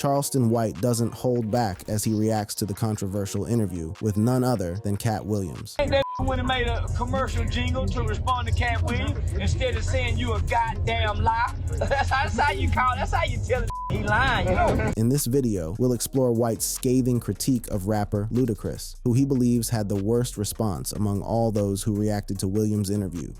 Charleston White doesn't hold back as he reacts to the controversial interview with none other than Katt Williams. Ain't that when it made a commercial jingle to respond to Katt Williams instead of saying you a goddamn lie? That's how you call it. That's how you tell it he lying, you know? In this video, we'll explore White's scathing critique of rapper Ludacris, who he believes had the worst response among all those who reacted to Williams' interview.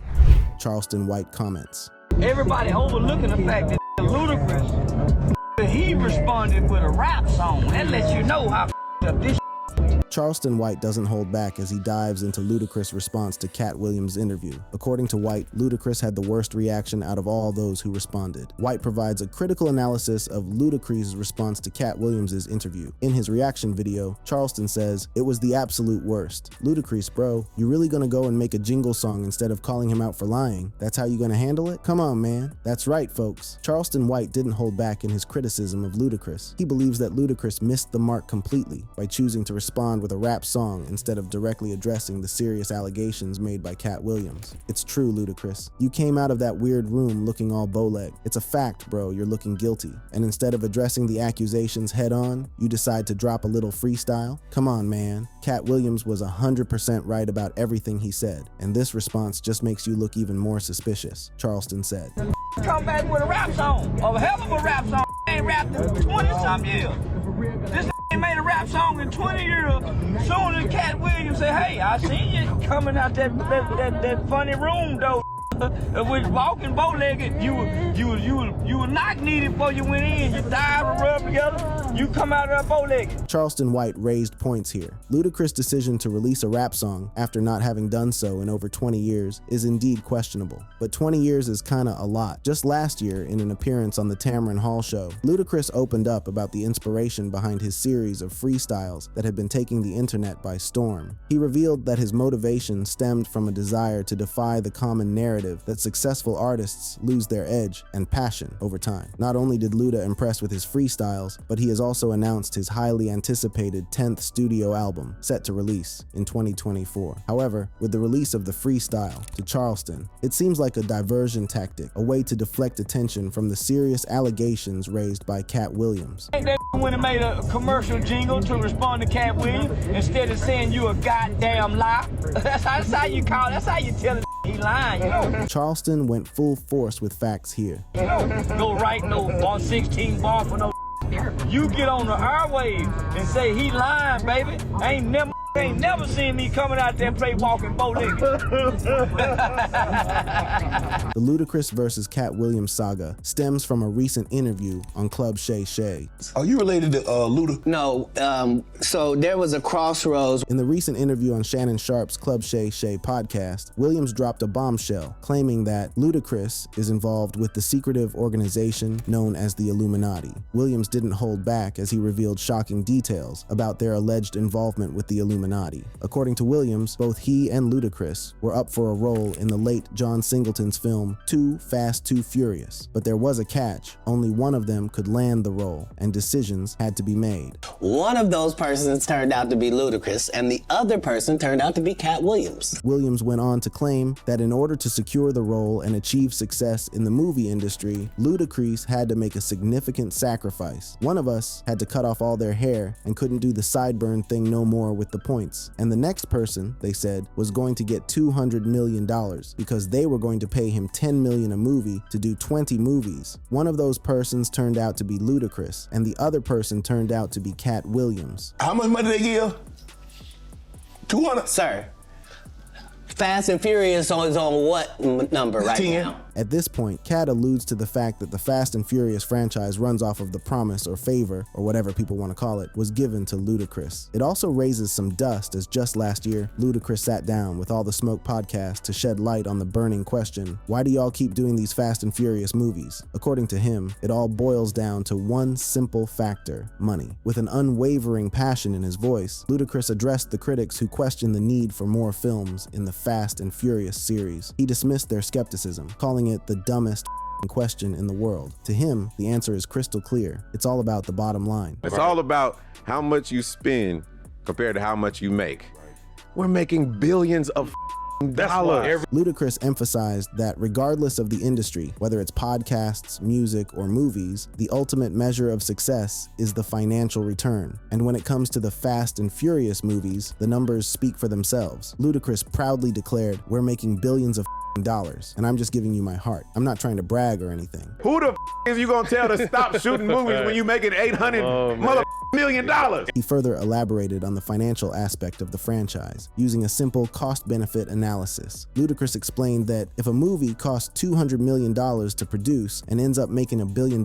Charleston White comments. Everybody overlooking the fact that Ludacris, he responded with a rap song. That lets you know how up this. Charleston White doesn't hold back as he dives into Ludacris' response to Katt Williams' interview. According to White, Ludacris had the worst reaction out of all those who responded. White provides a critical analysis of Ludacris' response to Katt Williams' interview. In his reaction video, Charleston says, "It was the absolute worst. Ludacris, bro, you really gonna go and make a jingle song instead of calling him out for lying? That's how you gonna handle it? Come on, man." That's right, folks. Charleston White didn't hold back in his criticism of Ludacris. He believes that Ludacris missed the mark completely by choosing to respond with a rap song instead of directly addressing the serious allegations made by Katt Williams. It's true, Ludacris. You came out of that weird room looking all bow-legged. It's a fact, bro, you're looking guilty. And instead of addressing the accusations head on, you decide to drop a little freestyle? Come on, man. Katt Williams was 100% right about everything he said, and this response just makes you look even more suspicious, Charleston said. Come back with a rap song, a hell of a rap song. Ain't rapped in 20-some years. This made a rap song in 20 years. Soon as Katt Williams said, "Hey, I seen you coming out that funny room though. With walking bow-legged, you were knock-kneed before you went in. You dive and rub together. You come out of that bow-legged." Charleston White raised points here. Ludacris' decision to release a rap song after not having done so in over 20 years is indeed questionable. But 20 years is kinda a lot. Just last year, in an appearance on the Tamron Hall show, Ludacris opened up about the inspiration behind his series of freestyles that had been taking the internet by storm. He revealed that his motivation stemmed from a desire to defy the common narrative that successful artists lose their edge and passion over time. Not only did Luda impress with his freestyles, but he has also announced his highly anticipated 10th studio album, set to release in 2024. However, with the release of the freestyle to Charleston, it seems like a diversion tactic, a way to deflect attention from the serious allegations raised by Katt Williams. Ain't that when it made a commercial jingle to respond to Katt Williams instead of saying you a goddamn lie? That's how you call it. That's how you tell it he lying, you know? Charleston went full force with facts here. You know, go right no 116 bar for no. You get on the airwaves and say he lying, baby. Ain't never seen me coming out there and play walking bow-legged. The Ludacris versus Katt Williams saga stems from a recent interview on Club Shay Shay. Are you related to Luda? No, so there was a crossroads. In the recent interview on Shannon Sharp's Club Shay Shay podcast, Williams dropped a bombshell claiming that Ludacris is involved with the secretive organization known as the Illuminati. Williams didn't hold back as he revealed shocking details about their alleged involvement with the Illuminati. According to Williams, both he and Ludacris were up for a role in the late John Singleton's film Too Fast, Too Furious. But there was a catch. Only one of them could land the role, and decisions had to be made. One of those persons turned out to be Ludacris, and the other person turned out to be Katt Williams. Williams went on to claim that in order to secure the role and achieve success in the movie industry, Ludacris had to make a significant sacrifice. One of us had to cut off all their hair and couldn't do the sideburn thing no more with the points. And the next person, they said, was going to get $200 million because they were going to pay him $10 million a movie to do 20 movies. One of those persons turned out to be Ludacris, and the other person turned out to be Katt Williams. How much money they give? 200? Sir, Fast and Furious is on what number right 10. now? At this point, Katt alludes to the fact that the Fast and Furious franchise runs off of the promise or favor, or whatever people want to call it, was given to Ludacris. It also raises some dust as just last year, Ludacris sat down with All the Smoke podcast to shed light on the burning question, why do y'all keep doing these Fast and Furious movies? According to him, it all boils down to one simple factor, money. With an unwavering passion in his voice, Ludacris addressed the critics who questioned the need for more films in the Fast and Furious series. He dismissed their skepticism, calling it the dumbest question in the world. To him, the answer is crystal clear. It's all about the bottom line. It's all about how much you spend compared to how much you make. We're making billions of dollar. Ludacris emphasized that regardless of the industry, whether it's podcasts, music, or movies, the ultimate measure of success is the financial return. And when it comes to the Fast and Furious movies, the numbers speak for themselves. Ludacris proudly declared, "We're making billions of dollars, and I'm just giving you my heart. I'm not trying to brag or anything." Who the is you gonna tell to stop shooting movies when you making $800 million? He further elaborated on the financial aspect of the franchise, using a simple cost-benefit analysis. Ludacris explained that if a movie costs $200 million to produce and ends up making $1 billion,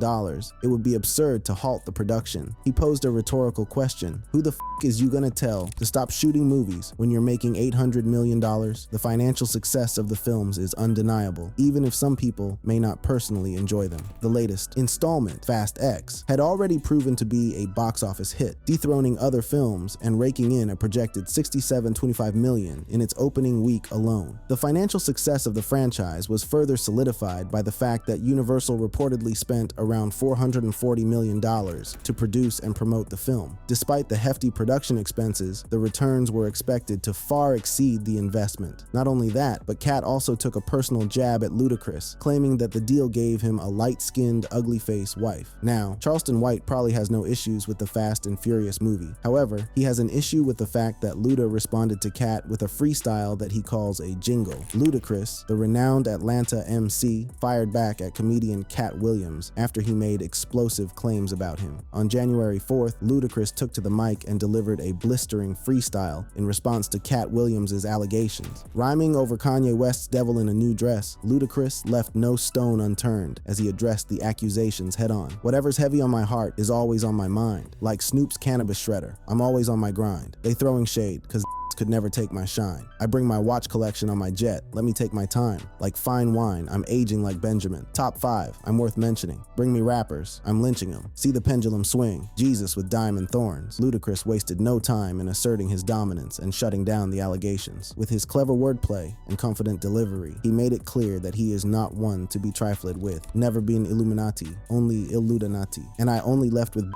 it would be absurd to halt the production. He posed a rhetorical question: who the is you gonna tell to stop shooting movies when you're making $800 million? The financial success of the films is undeniable, even if some people may not personally enjoy them. The latest installment, Fast X, had already proven to be a box office hit, dethroning other films and raking in a projected $67.25 million in its opening week alone. The financial success of the franchise was further solidified by the fact that Universal reportedly spent around $440 million to produce and promote the film. Despite the hefty production expenses, the returns were expected to far exceed the investment. Not only that, but Katt also took a personal jab at Ludacris, claiming that the deal gave him a light-skinned, ugly-faced wife. Now, Charleston White probably has no issues with the Fast and Furious movie. However, he has an issue with the fact that Luda responded to Katt with a freestyle that he calls a jingle. Ludacris, the renowned Atlanta MC, fired back at comedian Katt Williams after he made explosive claims about him. On January 4th, Ludacris took to the mic and delivered a blistering freestyle in response to Katt Williams' allegations. Rhyming over Kanye West's Devil in a New Dress, Ludacris left no stone unturned as he addressed the accusations head-on. "Whatever's heavy on my heart is always on my mind. Like Snoop's cannabis shredder, I'm always on my grind. They throwing shade, cause could never take my shine. I bring my watch collection on my jet, let me take my time. Like fine wine, I'm aging like Benjamin. Top 5, I'm worth mentioning. Bring me rappers, I'm lynching them. See the pendulum swing, Jesus with diamond thorns." Ludacris wasted no time in asserting his dominance and shutting down the allegations. With his clever wordplay and confident delivery, he made it clear that he is not one to be trifled with. Never been Illuminati, only Illudanati. And I only left with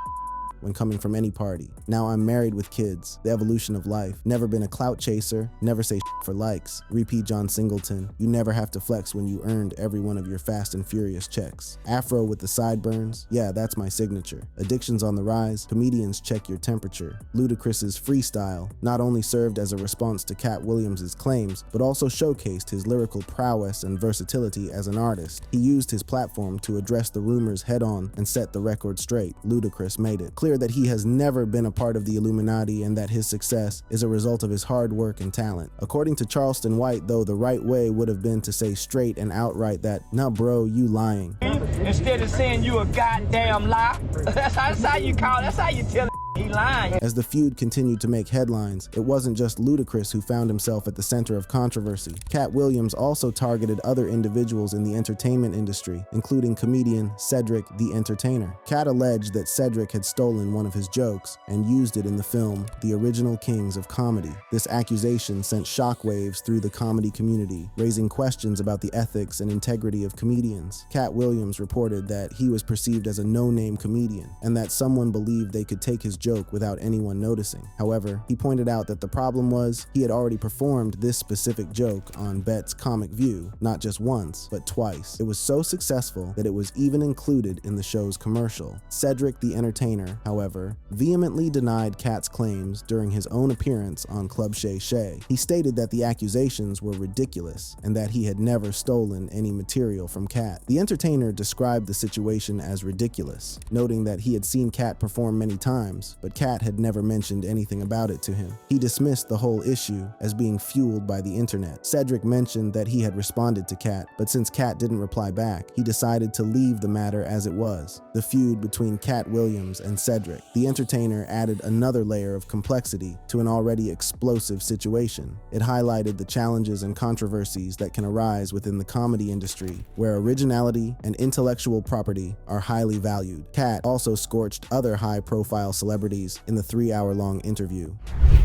when coming from any party. Now I'm married with kids, the evolution of life. Never been a clout chaser, never say for likes. Repeat John Singleton, you never have to flex when you earned every one of your Fast and Furious checks. Afro with the sideburns, yeah, that's my signature. Addictions on the rise, comedians check your temperature. Ludacris's freestyle not only served as a response to Katt Williams' claims, but also showcased his lyrical prowess and versatility as an artist. He used his platform to address the rumors head-on and set the record straight. Ludacris made it clear that he has never been a part of the Illuminati and that his success is a result of his hard work and talent. According to Charleston White, though, the right way would have been to say straight and outright that, "Nah bro, you lying." Instead of saying you a goddamn lie, that's how you call it, that's how you tell he lying. As the feud continued to make headlines, it wasn't just Ludacris who found himself at the center of controversy. Katt Williams also targeted other individuals in the entertainment industry, including comedian Cedric the Entertainer. Katt alleged that Cedric had stolen one of his jokes and used it in the film The Original Kings of Comedy. This accusation sent shockwaves through the comedy community, raising questions about the ethics and integrity of comedians. Katt Williams reported that he was perceived as a no-name comedian and that someone believed they could take his joke without anyone noticing. However, he pointed out that the problem was he had already performed this specific joke on Bet's Comic View, not just once, but twice. It was so successful that it was even included in the show's commercial. Cedric the Entertainer, however, vehemently denied Katt's claims during his own appearance on Club Shay Shay. He stated that the accusations were ridiculous and that he had never stolen any material from Katt. The Entertainer described the situation as ridiculous, noting that he had seen Katt perform many times, but Katt had never mentioned anything about it to him. He dismissed the whole issue as being fueled by the internet. Cedric mentioned that he had responded to Katt, but since Katt didn't reply back, he decided to leave the matter as it was. The feud between Katt Williams and Cedric. The Entertainer added another layer of complexity to an already explosive situation. It highlighted the challenges and controversies that can arise within the comedy industry, where originality and intellectual property are highly valued. Katt also scorched other high-profile celebrities in the 3-hour-long interview.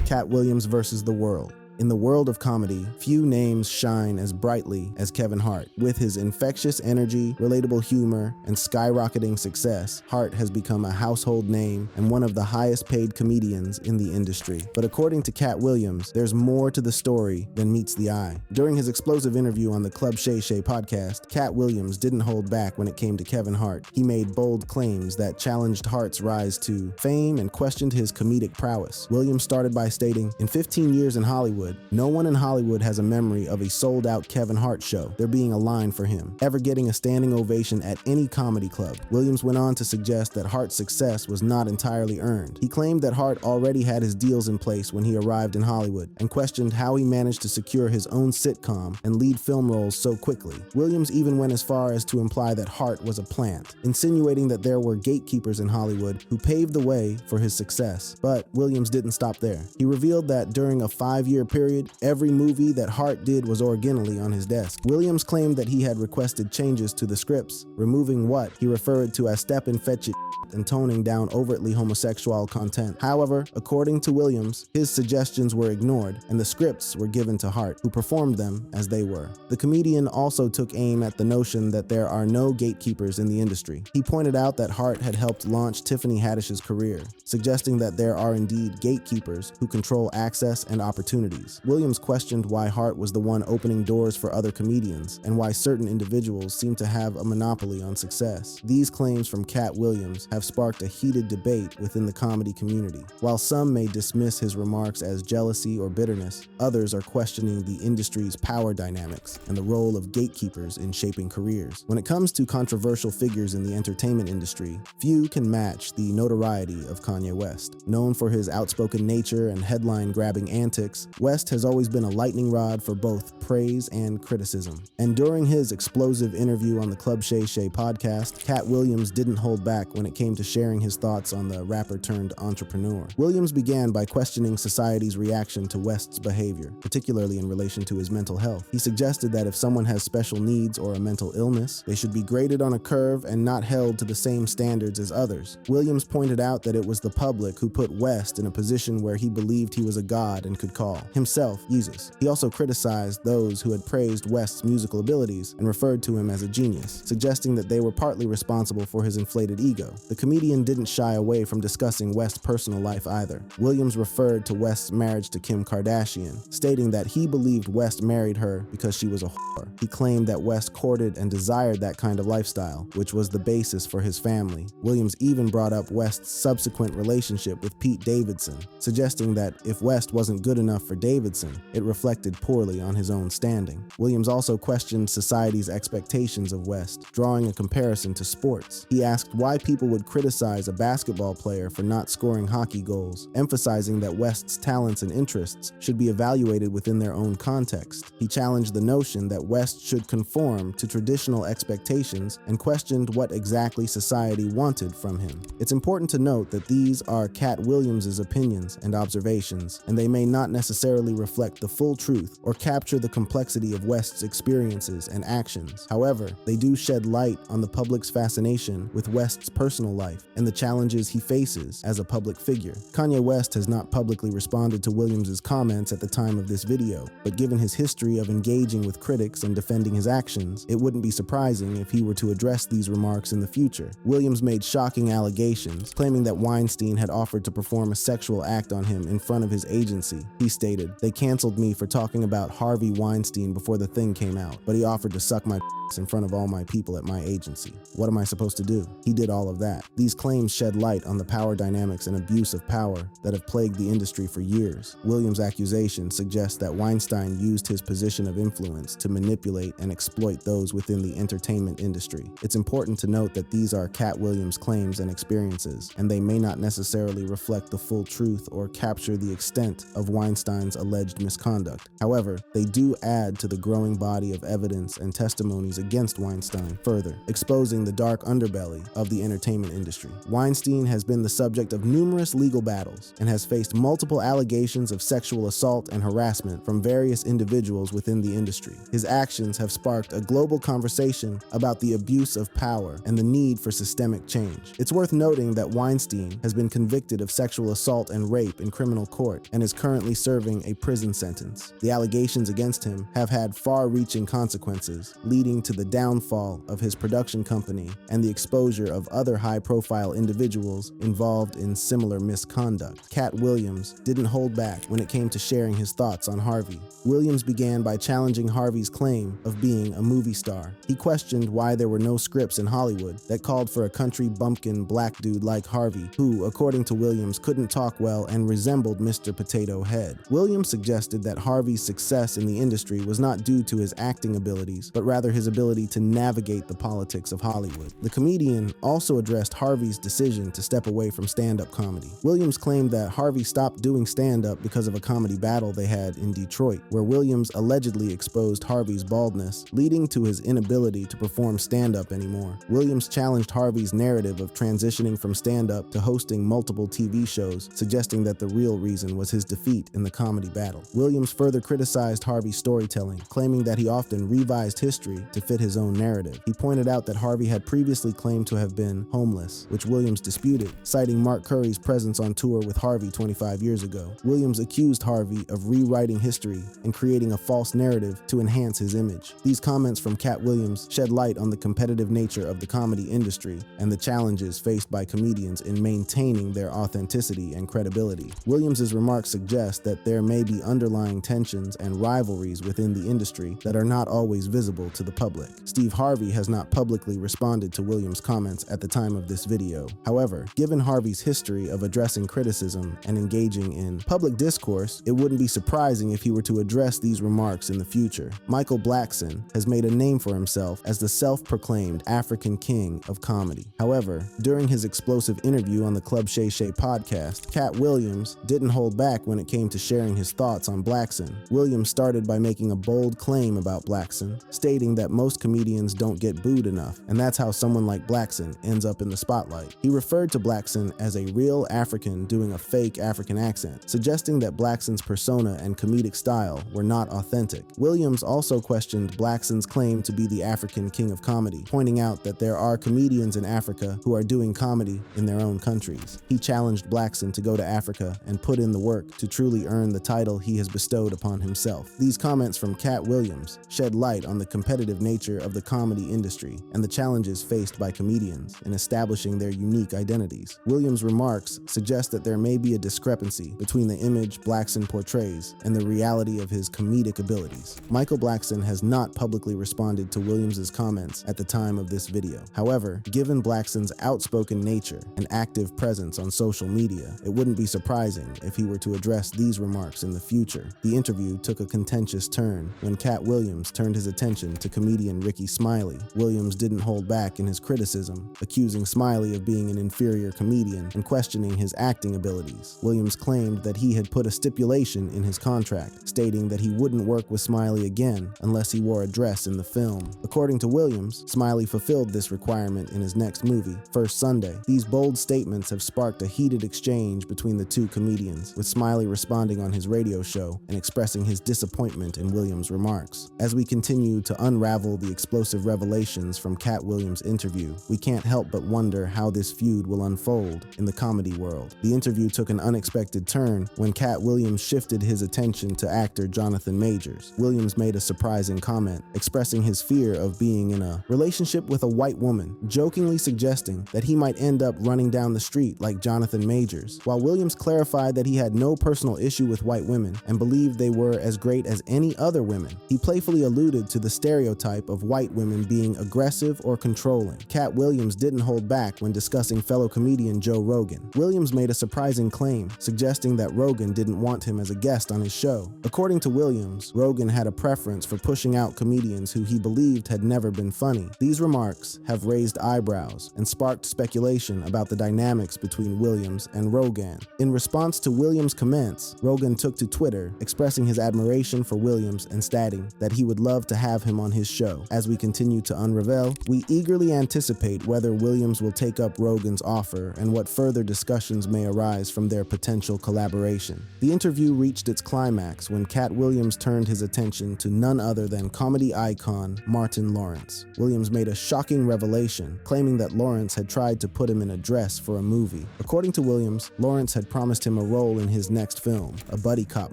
Katt Williams versus the world. In the world of comedy, few names shine as brightly as Kevin Hart. With his infectious energy, relatable humor, and skyrocketing success, Hart has become a household name and one of the highest paid comedians in the industry. But according to Katt Williams, there's more to the story than meets the eye. During his explosive interview on the Club Shay Shay podcast, Katt Williams didn't hold back when it came to Kevin Hart. He made bold claims that challenged Hart's rise to fame and questioned his comedic prowess. Williams started by stating, "In 15 years in Hollywood, no one in Hollywood has a memory of a sold-out Kevin Hart show, there being a line for him, ever getting a standing ovation at any comedy club." Williams went on to suggest that Hart's success was not entirely earned. He claimed that Hart already had his deals in place when he arrived in Hollywood, and questioned how he managed to secure his own sitcom and lead film roles so quickly. Williams even went as far as to imply that Hart was a plant, insinuating that there were gatekeepers in Hollywood who paved the way for his success. But Williams didn't stop there. He revealed that during a 5-year period, every movie that Hart did was originally on his desk. Williams claimed that he had requested changes to the scripts, removing what he referred to as step and fetch it and toning down overtly homosexual content. However, according to Williams, his suggestions were ignored and the scripts were given to Hart, who performed them as they were. The comedian also took aim at the notion that there are no gatekeepers in the industry. He pointed out that Hart had helped launch Tiffany Haddish's career, suggesting that there are indeed gatekeepers who control access and opportunities. Williams questioned why Hart was the one opening doors for other comedians and why certain individuals seem to have a monopoly on success. These claims from Katt Williams have sparked a heated debate within the comedy community. While some may dismiss his remarks as jealousy or bitterness, others are questioning the industry's power dynamics and the role of gatekeepers in shaping careers. When it comes to controversial figures in the entertainment industry, few can match the notoriety of Kanye West. Known for his outspoken nature and headline-grabbing antics, West has always been a lightning rod for both praise and criticism. And during his explosive interview on the Club Shay Shay podcast, Katt Williams didn't hold back when it came to sharing his thoughts on the rapper-turned-entrepreneur. Williams began by questioning society's reaction to West's behavior, particularly in relation to his mental health. He suggested that if someone has special needs or a mental illness, they should be graded on a curve and not held to the same standards as others. Williams pointed out that it was the public who put West in a position where he believed he was a god and could call himself Jesus. He also criticized those who had praised West's musical abilities and referred to him as a genius, suggesting that they were partly responsible for his inflated ego. The comedian didn't shy away from discussing West's personal life either. Williams referred to West's marriage to Kim Kardashian, stating that he believed West married her because she was a whore. He claimed that West courted and desired that kind of lifestyle, which was the basis for his family. Williams even brought up West's subsequent relationship with Pete Davidson, suggesting that if West wasn't good enough for Davidson, it reflected poorly on his own standing. Williams also questioned society's expectations of West, drawing a comparison to sports. He asked why people would criticize a basketball player for not scoring hockey goals, emphasizing that West's talents and interests should be evaluated within their own context. He challenged the notion that West should conform to traditional expectations and questioned what exactly society wanted from him. It's important to note that these are Katt Williams' opinions and observations, and they may not necessarily reflect the full truth or capture the complexity of West's experiences and actions. However, they do shed light on the public's fascination with West's personal life and the challenges he faces as a public figure. Kanye West has not publicly responded to Williams' comments at the time of this video, but given his history of engaging with critics and defending his actions, it wouldn't be surprising if he were to address these remarks in the future. Williams made shocking allegations, claiming that Weinstein had offered to perform a sexual act on him in front of his agency. He stated, "They canceled me for talking about Harvey Weinstein before the thing came out, but he offered to suck my in front of all my people at my agency. What am I supposed to do? He did all of that." These claims shed light on the power dynamics and abuse of power that have plagued the industry for years. Williams' accusation suggests that Weinstein used his position of influence to manipulate and exploit those within the entertainment industry. It's important to note that these are Katt Williams' claims and experiences, and they may not necessarily reflect the full truth or capture the extent of Weinstein's alleged misconduct. However, they do add to the growing body of evidence and testimonies against Weinstein, further exposing the dark underbelly of the entertainment entertainment industry. Weinstein has been the subject of numerous legal battles and has faced multiple allegations of sexual assault and harassment from various individuals within the industry. His actions have sparked a global conversation about the abuse of power and the need for systemic change. It's worth noting that Weinstein has been convicted of sexual assault and rape in criminal court and is currently serving a prison sentence. The allegations against him have had far-reaching consequences, leading to the downfall of his production company and the exposure of other high-profile individuals involved in similar misconduct. Katt Williams didn't hold back when it came to sharing his thoughts on Harvey. Williams began by challenging Harvey's claim of being a movie star. He questioned why there were no scripts in Hollywood that called for a country bumpkin black dude like Harvey, who, according to Williams, couldn't talk well and resembled Mr. Potato Head. Williams suggested that Harvey's success in the industry was not due to his acting abilities, but rather his ability to navigate the politics of Hollywood. The comedian also addressed Harvey's decision to step away from stand-up comedy. Williams claimed that Harvey stopped doing stand-up because of a comedy battle they had in Detroit, where Williams allegedly exposed Harvey's baldness, leading to his inability to perform stand-up anymore. Williams challenged Harvey's narrative of transitioning from stand-up to hosting multiple TV shows, suggesting that the real reason was his defeat in the comedy battle. Williams further criticized Harvey's storytelling, claiming that he often revised history to fit his own narrative. He pointed out that Harvey had previously claimed to have been homeless, which Williams disputed, citing Mark Curry's presence on tour with Harvey 25 years ago. Williams accused Harvey of rewriting history and creating a false narrative to enhance his image. These comments from Katt Williams shed light on the competitive nature of the comedy industry and the challenges faced by comedians in maintaining their authenticity and credibility. Williams's remarks suggest that there may be underlying tensions and rivalries within the industry that are not always visible to the public. Steve Harvey has not publicly responded to Williams' comments at the time of this video. However, given Harvey's history of addressing criticism and engaging in public discourse, it wouldn't be surprising if he were to address these remarks in the future. Michael Blackson has made a name for himself as the self-proclaimed African king of comedy. However, during his explosive interview on the Club Shay Shay podcast, Katt Williams didn't hold back when it came to sharing his thoughts on Blackson. Williams started by making a bold claim about Blackson, stating that most comedians don't get booed enough, and that's how someone like Blackson ends up in the spotlight. He referred to Blackson as a real African doing a fake African accent, suggesting that Blackson's persona and comedic style were not authentic. Williams also questioned Blackson's claim to be the African king of comedy, pointing out that there are comedians in Africa who are doing comedy in their own countries. He challenged Blackson to go to Africa and put in the work to truly earn the title he has bestowed upon himself. These comments from Katt Williams shed light on the competitive nature of the comedy industry and the challenges faced by comedians in establishing their unique identities. Williams' remarks suggest that there may be a discrepancy between the image Blackson portrays and the reality of his comedic abilities. Michael Blackson has not publicly responded to Williams' comments at the time of this video. However, given Blackson's outspoken nature and active presence on social media, it wouldn't be surprising if he were to address these remarks in the future. The interview took a contentious turn when Katt Williams turned his attention to comedian Ricky Smiley. Williams didn't hold back in his criticism, accusing Smiley of being an inferior comedian and questioning his acting abilities. Williams claimed that he had put a stipulation in his contract, stating that he wouldn't work with Smiley again unless he wore a dress in the film. According to Williams, Smiley fulfilled this requirement in his next movie, First Sunday. These bold statements have sparked a heated exchange between the two comedians, with Smiley responding on his radio show and expressing his disappointment in Williams' remarks. As we continue to unravel the explosive revelations from Katt Williams' interview, we can't help but wonder how this feud will unfold in the comedy world. The interview took an unexpected turn when Katt Williams shifted his attention to actor Jonathan Majors. Williams made a surprising comment, expressing his fear of being in a relationship with a white woman, jokingly suggesting that he might end up running down the street like Jonathan Majors. While Williams clarified that he had no personal issue with white women and believed they were as great as any other women, he playfully alluded to the stereotype of white women being aggressive or controlling. Katt Williams didn't hold back when discussing fellow comedian Joe Rogan. Williams made a surprising claim, suggesting that Rogan didn't want him as a guest on his show. According to Williams, Rogan had a preference for pushing out comedians who he believed had never been funny. These remarks have raised eyebrows and sparked speculation about the dynamics between Williams and Rogan. In response to Williams' comments, Rogan took to Twitter, expressing his admiration for Williams and stating that he would love to have him on his show. As we continue to unravel, we eagerly anticipate whether Williams Williams will take up Rogan's offer and what further discussions may arise from their potential collaboration. The interview reached its climax when Katt Williams turned his attention to none other than comedy icon Martin Lawrence. Williams made a shocking revelation, claiming that Lawrence had tried to put him in a dress for a movie. According to Williams, Lawrence had promised him a role in his next film, a buddy cop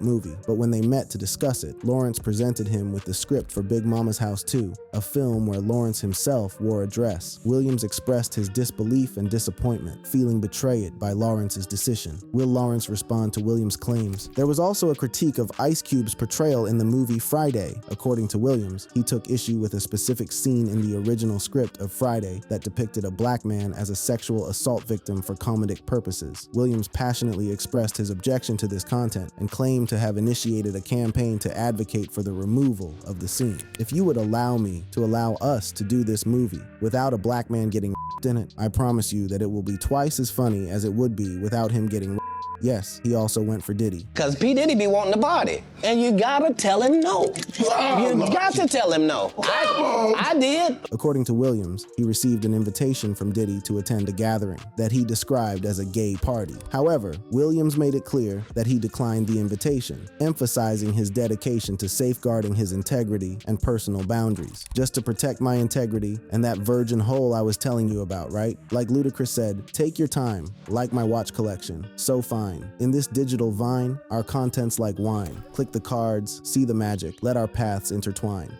movie, but when they met to discuss it, Lawrence presented him with the script for Big Mama's House 2, a film where Lawrence himself wore a dress. Williams expressed his disbelief and disappointment, feeling betrayed by Lawrence's decision. Will Lawrence respond to Williams' claims? There was also a critique of Ice Cube's portrayal in the movie Friday. According to Williams, he took issue with a specific scene in the original script of Friday that depicted a black man as a sexual assault victim for comedic purposes. Williams passionately expressed his objection to this content and claimed to have initiated a campaign to advocate for the removal of the scene. If you would allow me to allow us to do this movie without a black man getting in it, I promise you that it will be twice as funny as it would be without him getting. Yes, he also went for Diddy. Cause P. Diddy be wanting to party, and you gotta tell him no. You got to tell him no. I did. According to Williams, he received an invitation from Diddy to attend a gathering that he described as a gay party. However, Williams made it clear that he declined the invitation, emphasizing his dedication to safeguarding his integrity and personal boundaries. Just to protect my integrity and that virgin hole I was telling you about, right? Like Ludacris said, take your time, like my watch collection, so fine. In this digital vine, our content's like wine. Click the cards, see the magic, let our paths intertwine.